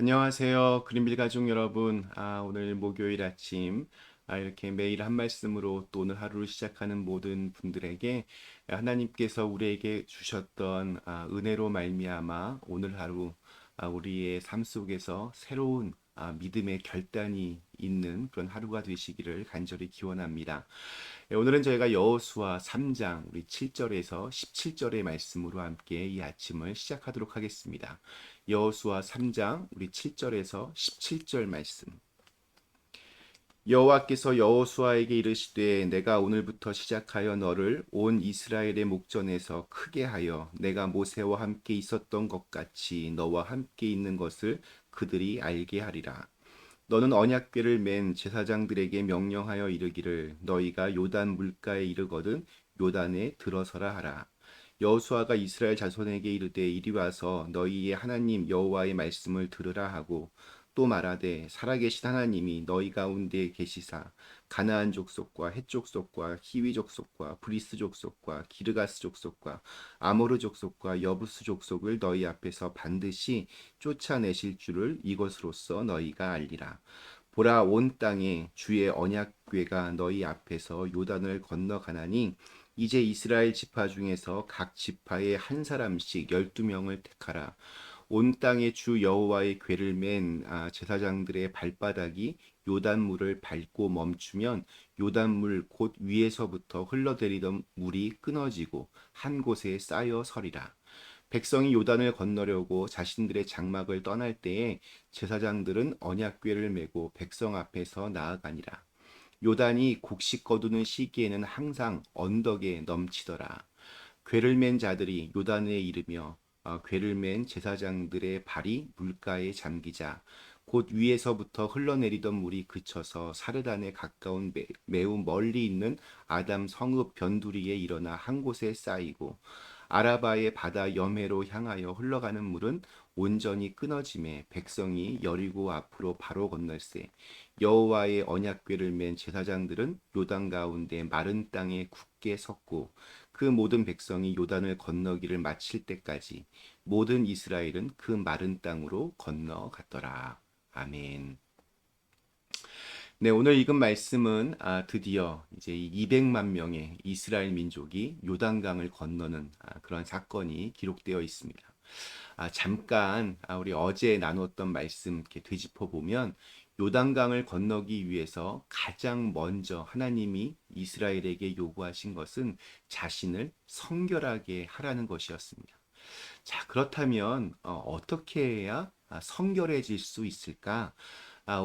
안녕하세요. 그린빌 가족 여러분. 오늘 목요일 아침, 이렇게 매일 한 말씀으로 또 오늘 하루를 시작하는 모든 분들에게 하나님께서 우리에게 주셨던 은혜로 말미암아 오늘 하루 우리의 삶 속에서 새로운 믿음의 결단이 있는 그런 하루가 되시기를 간절히 기원합니다. 오늘은 저희가 여호수아 3장 우리 7절에서 17절의 말씀으로 함께 이 아침을 시작하도록 하겠습니다. 여호수아 3장 우리 7절에서 17절 말씀. 여호와께서 여호수아에게 이르시되 내가 오늘부터 시작하여 너를 온 이스라엘의 목전에서 크게 하여 내가 모세와 함께 있었던 것 같이 너와 함께 있는 것을 그들이 알게 하리라. 너는 언약궤를 맨 제사장들에게 명령하여 이르기를 너희가 요단 물가에 이르거든 요단에 들어서라 하라. 여호수아가 이스라엘 자손에게 이르되 이리 와서 너희의 하나님 여호와의 말씀을 들으라 하고 또 말하되 살아계신 하나님이 너희 가운데 계시사 가나안 족속과 헷 족속과 히위 족속과 브리스 족속과 기르가스 족속과 아모르 족속과 여부스 족속을 너희 앞에서 반드시 쫓아내실 줄을 이것으로써 너희가 알리라. 보라 온 땅에 주의 언약궤가 너희 앞에서 요단을 건너가나니 이제 이스라엘 지파 중에서 각 지파에 한 사람씩 12명을 택하라. 온 땅에 주 여호와의 궤를 맨 제사장들의 발바닥이 요단물을 밟고 멈추면 요단물 곧 위에서부터 흘러내리던 물이 끊어지고 한 곳에 쌓여 서리라. 백성이 요단을 건너려고 자신들의 장막을 떠날 때에 제사장들은 언약궤를 메고 백성 앞에서 나아가니라. 요단이 곡식 거두는 시기에는 항상 언덕에 넘치더라. 궤를 맨 자들이 요단에 이르며 궤를 맨 제사장들의 발이 물가에 잠기자 곧 위에서부터 흘러내리던 물이 그쳐서 사르단에 가까운 매우 멀리 있는 아담 성읍 변두리에 일어나 한 곳에 쌓이고 아라바의 바다 여매로 향하여 흘러가는 물은 온전히 끊어짐에 백성이 여리고 앞으로 바로 건널세 여호와의 언약궤를 맨 제사장들은 요단 가운데 마른 땅에 굳게 섰고 그 모든 백성이 요단을 건너기를 마칠 때까지 모든 이스라엘은 그 마른 땅으로 건너갔더라. 아멘. 네, 오늘 읽은 말씀은 드디어 이제 200만 명의 이스라엘 민족이 요단강을 건너는 그런 사건이 기록되어 있습니다. 잠깐 우리 어제 나눴던 말씀 이렇게 되짚어 보면 요단강을 건너기 위해서 가장 먼저 하나님이 이스라엘에게 요구하신 것은 자신을 성결하게 하라는 것이었습니다. 자, 그렇다면 어떻게 해야 성결해질 수 있을까?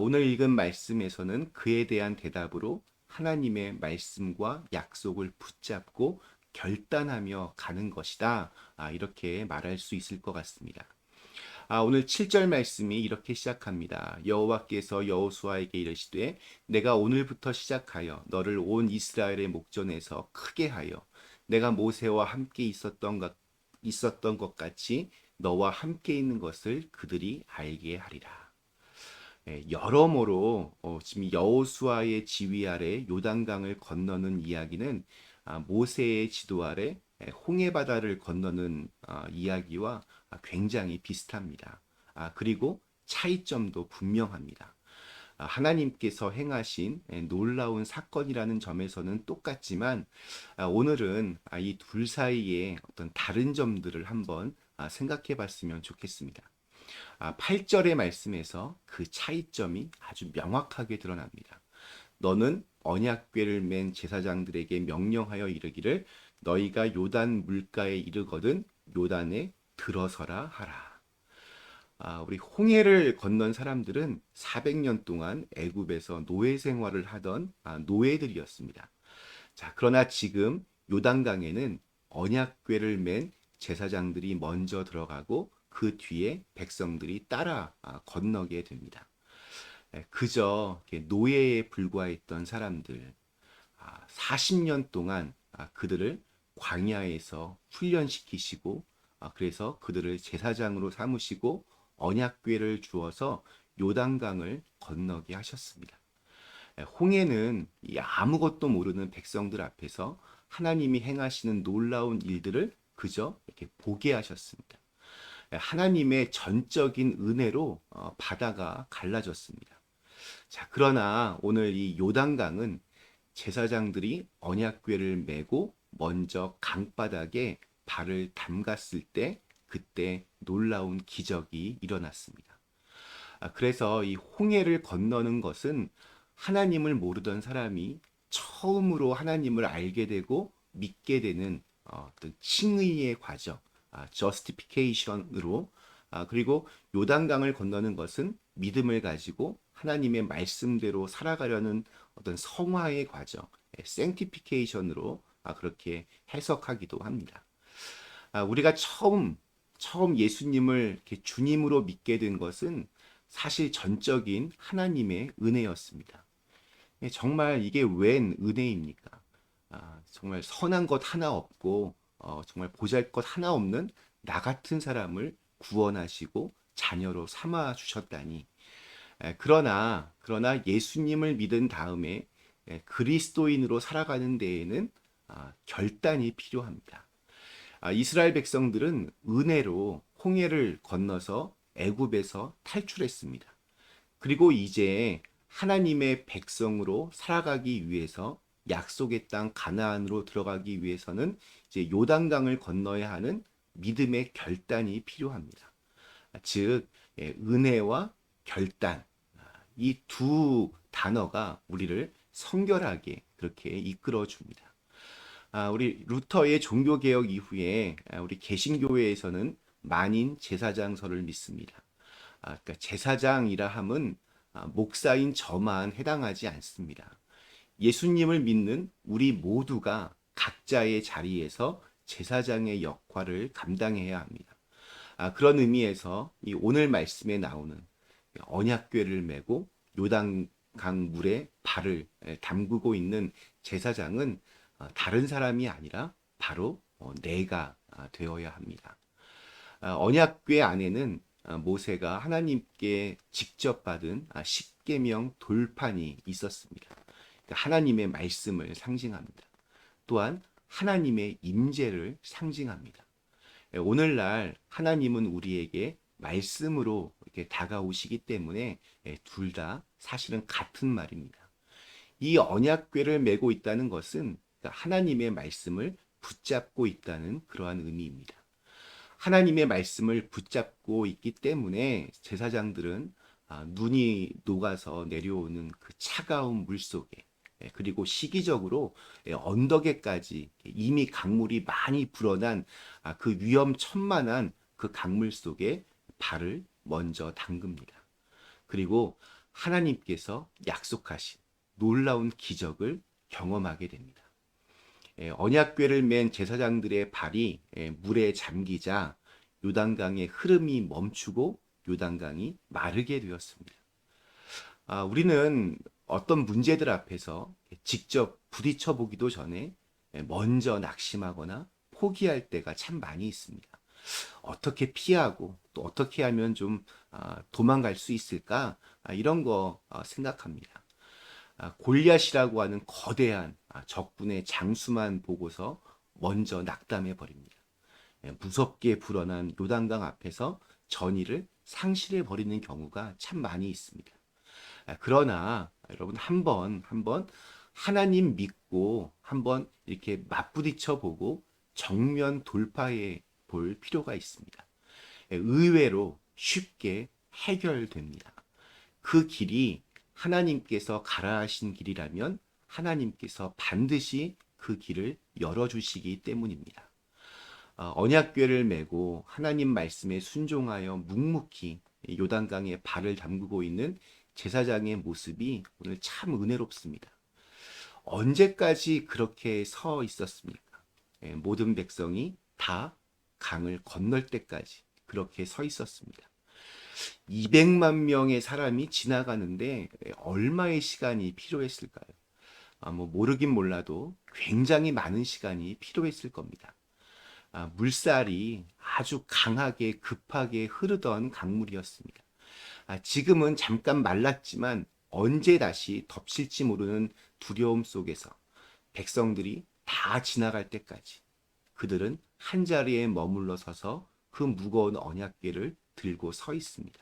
오늘 읽은 말씀에서는 그에 대한 대답으로 하나님의 말씀과 약속을 붙잡고 결단하며 가는 것이다. 이렇게 말할 수 있을 것 같습니다. 오늘 7절 말씀이 이렇게 시작합니다. 여호와께서 여호수아에게 이르시되 내가 오늘부터 시작하여 너를 온 이스라엘의 목전에서 크게 하여 내가 모세와 함께 있었던 것 같이 너와 함께 있는 것을 그들이 알게 하리라. 여러모로 지금 여호수아의 지휘 아래 요단강을 건너는 이야기는 모세의 지도 아래 홍해 바다를 건너는 이야기와 굉장히 비슷합니다. 그리고 차이점도 분명합니다. 하나님께서 행하신 놀라운 사건이라는 점에서는 똑같지만 오늘은 이 둘 사이의 어떤 다른 점들을 한번 생각해 봤으면 좋겠습니다. 8절의 말씀에서 그 차이점이 아주 명확하게 드러납니다. 너는 언약궤를 맨 제사장들에게 명령하여 이르기를 너희가 요단 물가에 이르거든 요단에 들어서라 하라. 우리 홍해를 건넌 사람들은 400년 동안 애굽에서 노예 생활을 하던 노예들이었습니다. 자, 그러나 지금 요단강에는 언약궤를 맨 제사장들이 먼저 들어가고 그 뒤에 백성들이 따라 건너게 됩니다. 그저 노예에 불과했던 사람들, 40년 동안 그들을 광야에서 훈련시키시고 그래서 그들을 제사장으로 삼으시고 언약궤를 주어서 요단강을 건너게 하셨습니다. 홍해는 이 아무것도 모르는 백성들 앞에서 하나님이 행하시는 놀라운 일들을 그저 이렇게 보게 하셨습니다. 하나님의 전적인 은혜로 바다가 갈라졌습니다. 자, 그러나 오늘 이 요단강은 제사장들이 언약궤를 메고 먼저 강바닥에 발을 담갔을 때 그때 놀라운 기적이 일어났습니다. 그래서 이 홍해를 건너는 것은 하나님을 모르던 사람이 처음으로 하나님을 알게 되고 믿게 되는 어떤 칭의의 과정, justification으로, 그리고 요단강을 건너는 것은 믿음을 가지고 하나님의 말씀대로 살아가려는 어떤 성화의 과정, sanctification으로 그렇게 해석하기도 합니다. 우리가 처음 예수님을 이렇게 주님으로 믿게 된 것은 사실 전적인 하나님의 은혜였습니다. 정말 이게 웬 은혜입니까? 정말 선한 것 하나 없고 정말 보잘것 하나 없는 나 같은 사람을 구원하시고 자녀로 삼아 주셨다니. 그러나 예수님을 믿은 다음에 그리스도인으로 살아가는 데에는 결단이 필요합니다. 이스라엘 백성들은 은혜로 홍해를 건너서 애굽에서 탈출했습니다. 그리고 이제 하나님의 백성으로 살아가기 위해서 약속의 땅 가나안으로 들어가기 위해서는 이제 요단강을 건너야 하는 믿음의 결단이 필요합니다. 즉 은혜와 결단, 이 두 단어가 우리를 성결하게 그렇게 이끌어 줍니다. 우리 루터의 종교개혁 이후에 우리 개신교회에서는 만인 제사장설을 믿습니다. 그러니까 제사장이라 함은 목사인 저만 해당하지 않습니다. 예수님을 믿는 우리 모두가 각자의 자리에서 제사장의 역할을 감당해야 합니다. 그런 의미에서 이 오늘 말씀에 나오는 언약궤를 메고 요단강 물에 발을 담그고 있는 제사장은 다른 사람이 아니라 바로 내가 되어야 합니다. 언약궤 안에는 모세가 하나님께 직접 받은 십계명 돌판이 있었습니다. 그러니까 하나님의 말씀을 상징합니다. 또한 하나님의 임재를 상징합니다. 오늘날 하나님은 우리에게 말씀으로 이렇게 다가오시기 때문에 둘 다 사실은 같은 말입니다. 이 언약궤를 메고 있다는 것은 하나님의 말씀을 붙잡고 있다는 그러한 의미입니다. 하나님의 말씀을 붙잡고 있기 때문에 제사장들은 눈이 녹아서 내려오는 그 차가운 물 속에, 그리고 시기적으로 언덕에까지 이미 강물이 많이 불어난 그 위험천만한 그 강물 속에 발을 먼저 담급니다. 그리고 하나님께서 약속하신 놀라운 기적을 경험하게 됩니다. 언약궤를 맨 제사장들의 발이 물에 잠기자 요단강의 흐름이 멈추고 요단강이 마르게 되었습니다. 우리는 어떤 문제들 앞에서 직접 부딪혀 보기도 전에 먼저 낙심하거나 포기할 때가 참 많이 있습니다. 어떻게 피하고 또 어떻게 하면 좀 도망갈 수 있을까? 이런 거 생각합니다. 골리앗이라고 하는 거대한 적군의 장수만 보고서 먼저 낙담해 버립니다. 무섭게 불어난 요단강 앞에서 전의를 상실해 버리는 경우가 참 많이 있습니다. 그러나 여러분 한번 하나님 믿고 한번 이렇게 맞부딪혀 보고 정면 돌파해 볼 필요가 있습니다. 의외로 쉽게 해결됩니다. 그 길이 하나님께서 가라 하신 길이라면 하나님께서 반드시 그 길을 열어주시기 때문입니다. 언약궤를 메고 하나님 말씀에 순종하여 묵묵히 요단강에 발을 담그고 있는 제사장의 모습이 오늘 참 은혜롭습니다. 언제까지 그렇게 서 있었습니까? 모든 백성이 다 강을 건널 때까지 그렇게 서 있었습니다. 200만 명의 사람이 지나가는데 얼마의 시간이 필요했을까요? 뭐 모르긴 몰라도 굉장히 많은 시간이 필요했을 겁니다. 물살이 아주 강하게 급하게 흐르던 강물이었습니다. 지금은 잠깐 말랐지만 언제 다시 덮칠지 모르는 두려움 속에서 백성들이 다 지나갈 때까지 그들은 한 자리에 머물러 서서 그 무거운 언약궤를 들고 서 있습니다.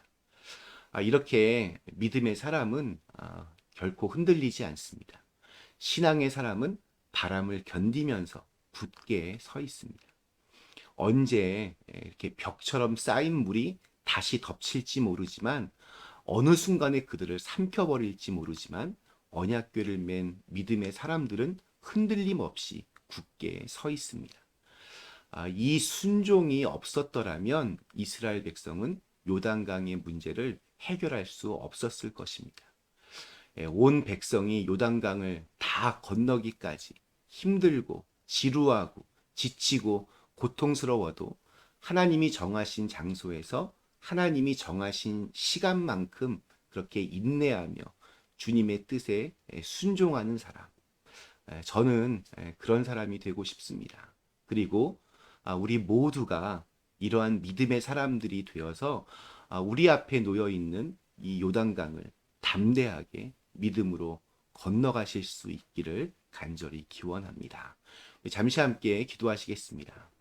이렇게 믿음의 사람은 결코 흔들리지 않습니다. 신앙의 사람은 바람을 견디면서 굳게 서 있습니다. 언제 이렇게 벽처럼 쌓인 물이 다시 덮칠지 모르지만 어느 순간에 그들을 삼켜버릴지 모르지만 언약궤를 맨 믿음의 사람들은 흔들림 없이 굳게 서 있습니다. 이 순종이 없었더라면 이스라엘 백성은 요단강의 문제를 해결할 수 없었을 것입니다. 온 백성이 요단강을 다 건너기까지 힘들고 지루하고 지치고 고통스러워도 하나님이 정하신 장소에서 하나님이 정하신 시간만큼 그렇게 인내하며 주님의 뜻에 순종하는 사람. 저는 그런 사람이 되고 싶습니다. 그리고 우리 모두가 이러한 믿음의 사람들이 되어서 우리 앞에 놓여 있는 이 요단강을 담대하게 믿음으로 건너가실 수 있기를 간절히 기원합니다. 잠시 함께 기도하시겠습니다.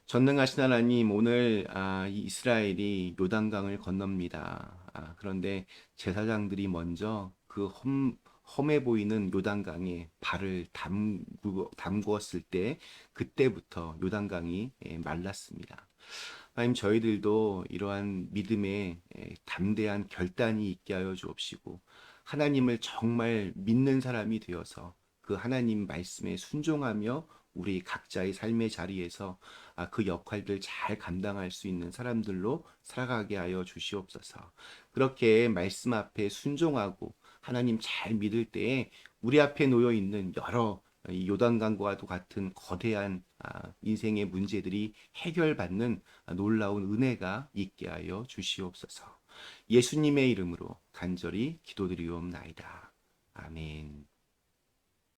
전능하신 하나님, 오늘 이 이스라엘이 요단강을 건넙니다. 그런데 제사장들이 먼저 그 험해 보이는 요단강에 발을 담구었을 때 그때부터 요단강이 말랐습니다. 하나님, 저희들도 이러한 믿음의 담대한 결단이 있게 하여 주옵시고 하나님을 정말 믿는 사람이 되어서 그 하나님 말씀에 순종하며 우리 각자의 삶의 자리에서 그 역할들 잘 감당할 수 있는 사람들로 살아가게 하여 주시옵소서. 그렇게 말씀 앞에 순종하고 하나님 잘 믿을 때에 우리 앞에 놓여 있는 여러 이 요단강과도 같은 거대한 인생의 문제들이 해결받는 놀라운 은혜가 있게 하여 주시옵소서. 예수님의 이름으로 간절히 기도드리옵나이다. 아멘.